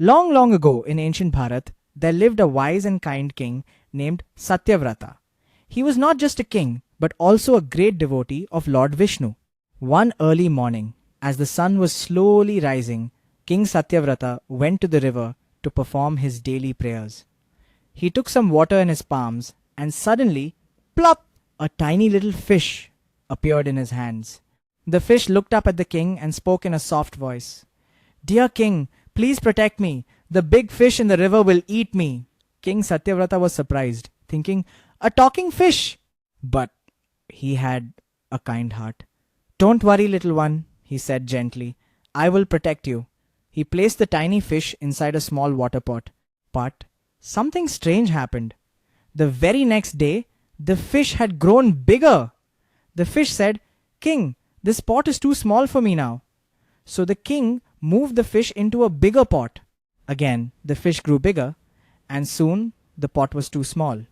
Long, long ago in ancient Bharat, there lived a wise and kind king named Satyavrata. He was not just a king, but also a great devotee of Lord Vishnu. One early morning, as the sun was slowly rising, King Satyavrata went to the river to perform his daily prayers. He took some water in his palms, and suddenly, plop! A tiny little fish appeared in his hands. The fish looked up at the king and spoke in a soft voice. "Dear king, please protect me. The big fish in the river will eat me." King Satyavrata was surprised, thinking, "A talking fish!" But he had a kind heart. "Don't worry, little one," he said gently. "I will protect you." He placed the tiny fish inside a small water pot. But something strange happened. The very next day, the fish had grown bigger. The fish said, "King, this pot is too small for me now." So the king moved the fish into a bigger pot. Again, the fish grew bigger, and soon the pot was too small.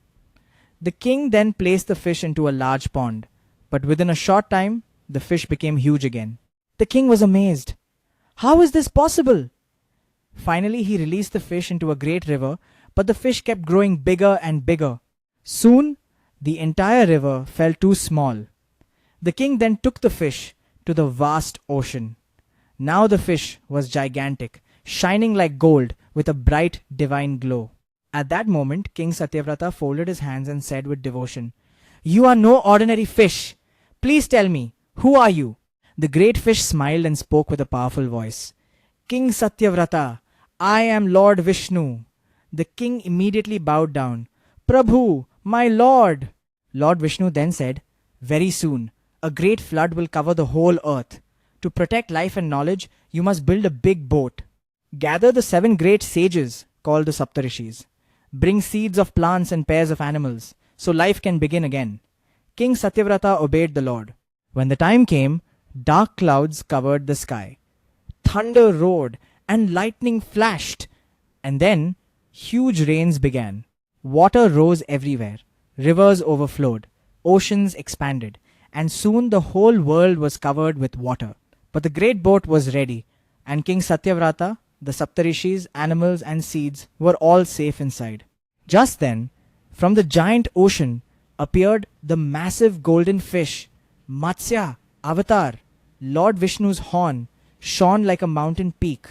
The king then placed the fish into a large pond, but within a short time, the fish became huge again. The king was amazed. How is this possible? Finally, he released the fish into a great river, but the fish kept growing bigger and bigger. Soon, the entire river felt too small. The king then took the fish to the vast ocean. Now the fish was gigantic, shining like gold with a bright divine glow. At that moment, King Satyavrata folded his hands and said with devotion, "You are no ordinary fish. Please tell me, who are you?" The great fish smiled and spoke with a powerful voice. "King Satyavrata, I am Lord Vishnu." The king immediately bowed down. "Prabhu, my lord." Lord Vishnu then said, "Very soon, a great flood will cover the whole earth. To protect life and knowledge, you must build a big boat. Gather the 7 great sages, called the Saptarishis. Bring seeds of plants and pairs of animals, so life can begin again." King Satyavrata obeyed the Lord. When the time came, dark clouds covered the sky. Thunder roared and lightning flashed. And then, huge rains began. Water rose everywhere. Rivers overflowed. Oceans expanded. And soon the whole world was covered with water. But the great boat was ready, and King Satyavrata, the Saptarishis, animals, and seeds were all safe inside. Just then, from the giant ocean appeared the massive golden fish, Matsya Avatar. Lord Vishnu's horn shone like a mountain peak.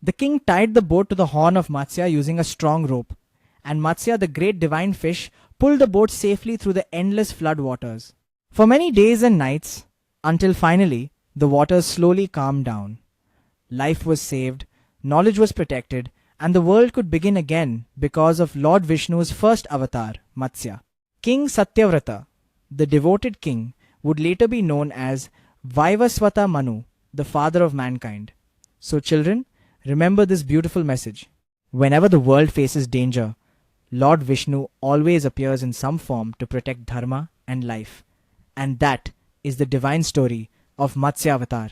The king tied the boat to the horn of Matsya using a strong rope, and Matsya, the great divine fish, pulled the boat safely through the endless floodwaters. For many days and nights, until finally, the waters slowly calmed down. Life was saved, knowledge was protected, and the world could begin again because of Lord Vishnu's first avatar, Matsya. King Satyavrata, the devoted king, would later be known as Vaivasvata Manu, the father of mankind. So children, remember this beautiful message. Whenever the world faces danger, Lord Vishnu always appears in some form to protect dharma and life. And that is the divine story of Matsya Avatar.